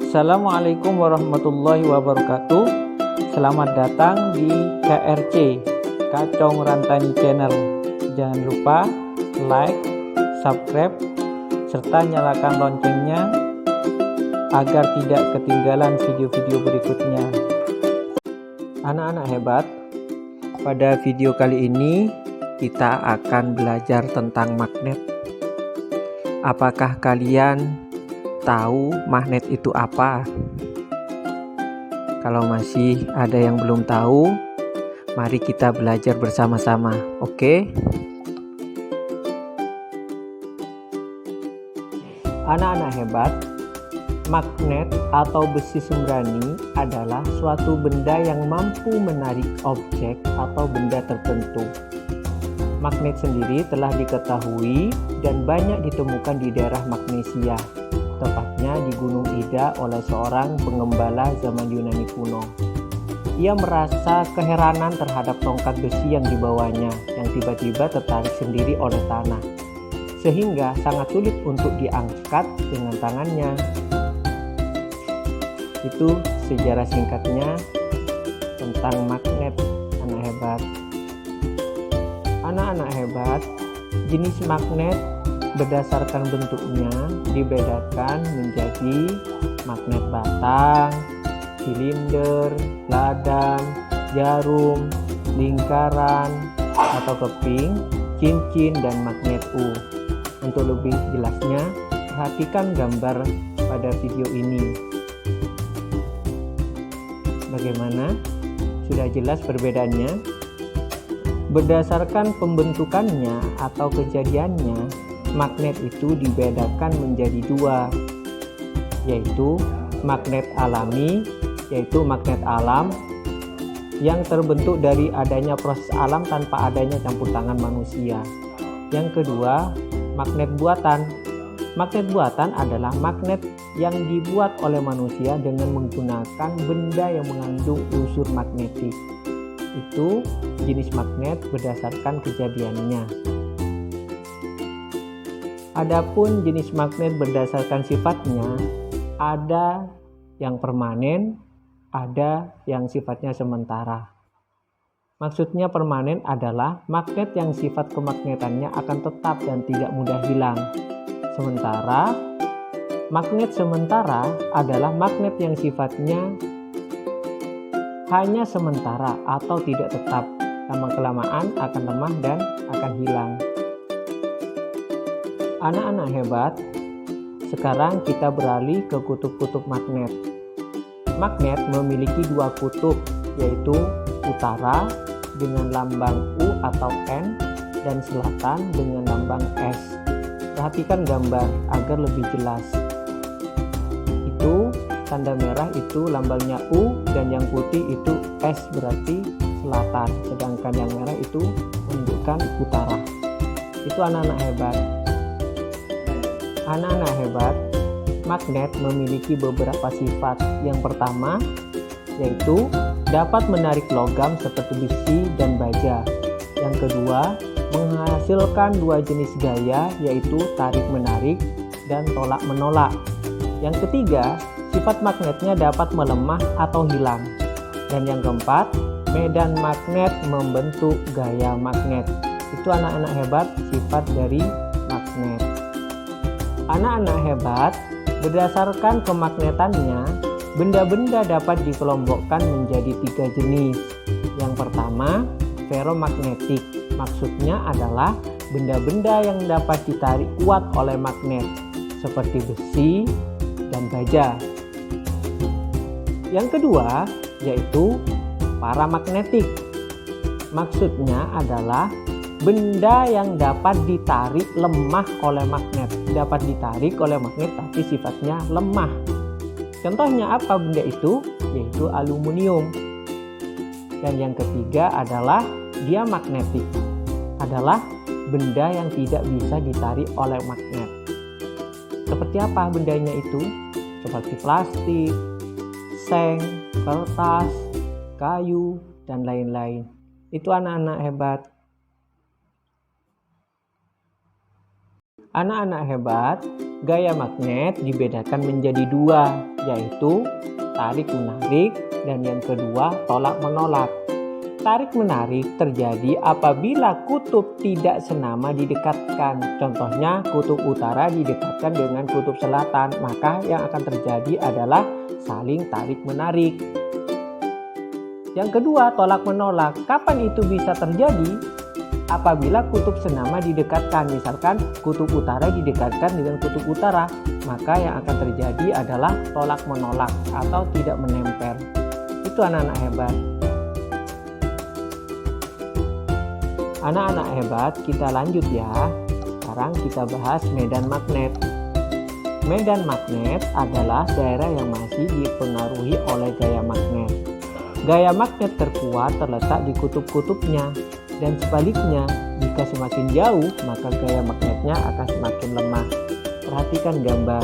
Assalamualaikum warahmatullahi wabarakatuh. Selamat datang di KRC, Kacong Rantani Channel. Jangan lupa like, subscribe, serta nyalakan loncengnya agar tidak ketinggalan video-video berikutnya. Anak-anak hebat, pada video kali ini kita akan belajar tentang magnet. Apakah kalian tahu magnet itu apa? Kalau masih ada yang belum tahu, mari kita belajar bersama-sama, oke? Anak-anak hebat, magnet atau besi sembrani adalah suatu benda yang mampu menarik objek atau benda tertentu. Magnet sendiri telah diketahui dan banyak ditemukan di daerah Magnesia, tepatnya di Gunung Ida oleh seorang pengembala zaman Yunani kuno. Ia merasa keheranan terhadap tongkat besi yang dibawanya yang tiba-tiba tertarik sendiri oleh tanah, sehingga sangat sulit untuk diangkat dengan tangannya. Itu sejarah singkatnya tentang magnet, anak hebat. Anak-anak hebat, jenis magnet berdasarkan bentuknya dibedakan menjadi magnet batang, silinder, ladang, jarum, lingkaran atau keping, cincin, dan magnet U. Untuk lebih jelasnya, perhatikan gambar pada video ini. Bagaimana? Sudah jelas perbedaannya? Berdasarkan pembentukannya atau kejadiannya, magnet itu dibedakan menjadi dua, yaitu magnet alami, yaitu magnet alam yang terbentuk dari adanya proses alam tanpa adanya campur tangan manusia. Yang kedua, magnet buatan. Magnet buatan adalah magnet yang dibuat oleh manusia dengan menggunakan benda yang mengandung unsur magnetik. Itu jenis magnet berdasarkan kejadiannya. Adapun jenis magnet berdasarkan sifatnya, ada yang permanen, ada yang sifatnya sementara. Maksudnya permanen adalah magnet yang sifat kemagnetannya akan tetap dan tidak mudah hilang. Sementara magnet sementara adalah magnet yang sifatnya hanya sementara atau tidak tetap, lama-kelamaan akan lemah dan akan hilang. Anak-anak hebat, sekarang kita beralih ke kutub-kutub magnet. Magnet memiliki dua kutub, yaitu utara dengan lambang U atau N dan selatan dengan lambang S. Perhatikan gambar agar lebih jelas. Itu tanda merah itu lambangnya U dan yang putih itu S, berarti selatan, sedangkan yang merah itu menunjukkan utara. Itu anak-anak hebat. Anak-anak hebat, magnet memiliki beberapa sifat. Yang pertama yaitu dapat menarik logam seperti besi dan baja. Yang kedua, menghasilkan dua jenis gaya, yaitu tarik-menarik dan tolak-menolak. Yang ketiga, sifat magnetnya dapat melemah atau hilang. Dan yang keempat, medan magnet membentuk gaya magnet. Itu anak-anak hebat sifat dari magnet. Anak-anak hebat, berdasarkan kemagnetannya, benda-benda dapat dikelompokkan menjadi tiga jenis. Yang pertama, ferromagnetik. Maksudnya adalah benda-benda yang dapat ditarik kuat oleh magnet, seperti besi dan baja. Yang kedua, yaitu paramagnetik. Maksudnya adalah benda yang dapat ditarik lemah oleh magnet. Dapat ditarik oleh magnet tapi sifatnya lemah. Contohnya apa benda itu? Yaitu aluminium. Dan yang ketiga adalah diamagnetik. Adalah benda yang tidak bisa ditarik oleh magnet. Seperti apa bendanya itu? Seperti plastik, seng, kertas, kayu, dan lain-lain. Itu anak-anak hebat. Anak-anak hebat, gaya magnet dibedakan menjadi dua, yaitu tarik-menarik dan yang kedua tolak-menolak. Tarik-menarik terjadi apabila kutub tidak senama didekatkan. Contohnya kutub utara didekatkan dengan kutub selatan, maka yang akan terjadi adalah saling tarik-menarik. Yang kedua, tolak-menolak. Kapan itu bisa terjadi? Apabila kutub senama didekatkan, misalkan kutub utara didekatkan dengan kutub utara, maka yang akan terjadi adalah tolak-menolak atau tidak menempel. Itu anak-anak hebat. Anak-anak hebat, kita lanjut ya. Sekarang kita bahas medan magnet. Medan magnet adalah daerah yang masih dipengaruhi oleh gaya magnet. Gaya magnet terkuat terletak di kutub-kutubnya, dan sebaliknya, jika semakin jauh, maka gaya magnetnya akan semakin lemah. Perhatikan gambar.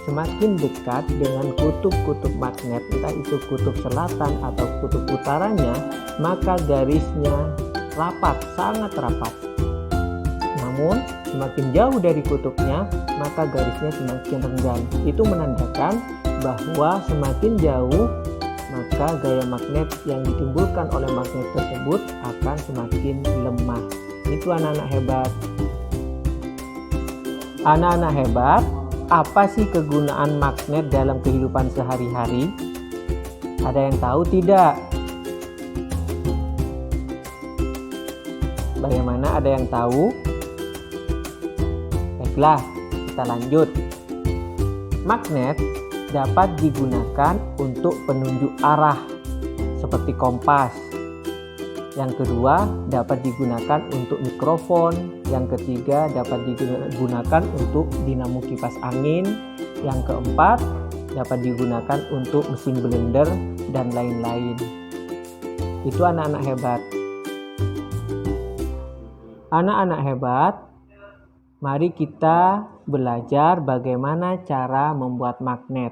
Semakin dekat dengan kutub-kutub magnet, entah itu kutub selatan atau kutub utaranya, maka garisnya rapat, sangat rapat. Namun, semakin jauh dari kutubnya, maka garisnya semakin renggang. Itu menandakan bahwa semakin jauh, maka gaya magnet yang ditimbulkan oleh magnet tersebut akan semakin lemah. Itu anak-anak hebat. Anak-anak hebat, apa sih kegunaan magnet dalam kehidupan sehari-hari? Ada yang tahu tidak? Bagaimana, ada yang tahu? Baiklah, kita lanjut. Magnet dapat digunakan untuk penunjuk arah seperti kompas. Yang kedua, dapat digunakan untuk mikrofon. Yang ketiga, dapat digunakan untuk dinamo kipas angin. Yang keempat, dapat digunakan untuk mesin blender dan lain-lain. Itu anak-anak hebat. Anak-anak hebat, mari kita belajar bagaimana cara membuat magnet.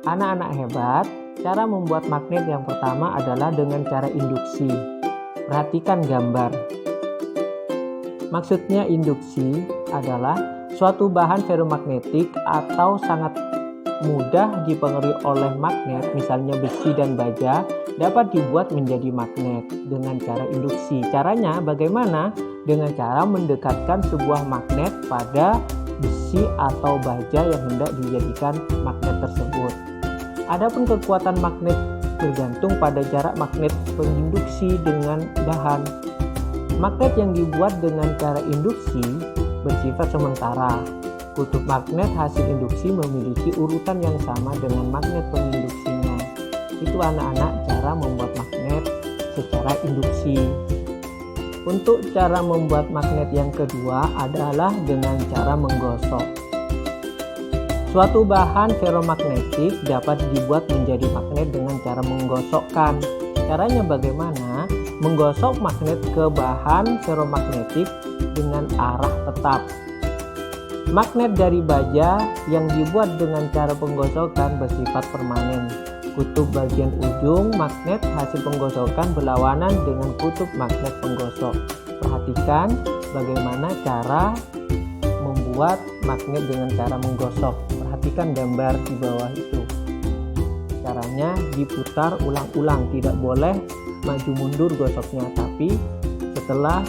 Anak-anak hebat, cara membuat magnet yang pertama adalah dengan cara induksi. Perhatikan gambar. Maksudnya induksi adalah suatu bahan ferromagnetik atau sangat mudah dipengaruhi oleh magnet, misalnya besi dan baja, dapat dibuat menjadi magnet dengan cara induksi. Caranya bagaimana? Dengan cara mendekatkan sebuah magnet pada besi atau baja yang hendak dijadikan magnet tersebut. Adapun kekuatan magnet bergantung pada jarak magnet penginduksi dengan bahan. Magnet yang dibuat dengan cara induksi bersifat sementara. Kutub magnet hasil induksi memiliki urutan yang sama dengan magnet penginduksinya. Itu anak-anak cara membuat magnet secara induksi. Untuk cara membuat magnet yang kedua adalah dengan cara menggosok. Suatu bahan ferromagnetik dapat dibuat menjadi magnet dengan cara menggosokkan. Caranya bagaimana? Menggosok magnet ke bahan ferromagnetik dengan arah tetap. Magnet dari baja yang dibuat dengan cara penggosokan bersifat permanen. Kutub bagian ujung magnet hasil penggosokan berlawanan dengan kutub magnet penggosok. Perhatikan bagaimana cara membuat magnet dengan cara menggosok. Perhatikan gambar di bawah itu. Caranya diputar ulang-ulang, tidak boleh maju mundur gosoknya, tapi setelah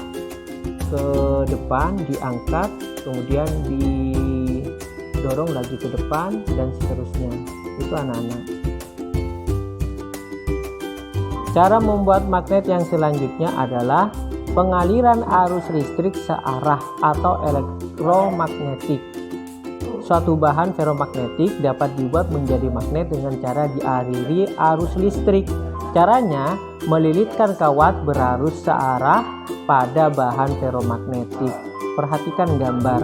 ke depan diangkat, kemudian didorong lagi ke depan dan seterusnya. Itu anak-anak. Cara membuat magnet yang selanjutnya adalah pengaliran arus listrik searah atau elektromagnetik. Suatu bahan ferromagnetik dapat dibuat menjadi magnet dengan cara dialiri arus listrik. Caranya melilitkan kawat berarus searah pada bahan ferromagnetik. Perhatikan gambar.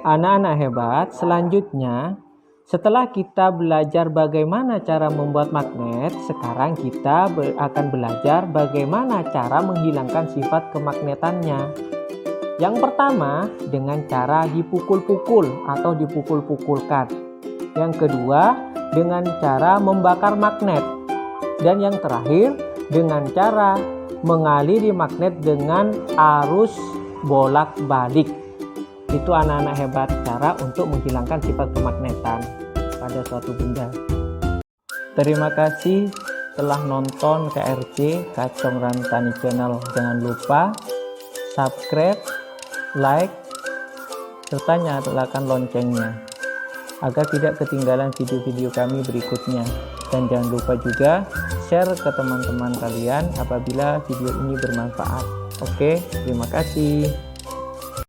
Anak-anak hebat, selanjutnya setelah kita belajar bagaimana cara membuat magnet, sekarang kita akan belajar bagaimana cara menghilangkan sifat kemagnetannya. Yang pertama, dengan cara dipukul-pukul atau dipukul-pukulkan. Yang kedua, dengan cara membakar magnet. Dan yang terakhir, dengan cara mengaliri magnet dengan arus bolak-balik. Itu anak-anak hebat, cara untuk menghilangkan sifat kemagnetan pada suatu benda. Terima kasih telah nonton KRC Kacong Rantani Channel. Jangan lupa subscribe, like, serta nyalakan loncengnya agar tidak ketinggalan video-video kami berikutnya. Dan jangan lupa juga share ke teman-teman kalian apabila video ini bermanfaat. Oke, terima kasih.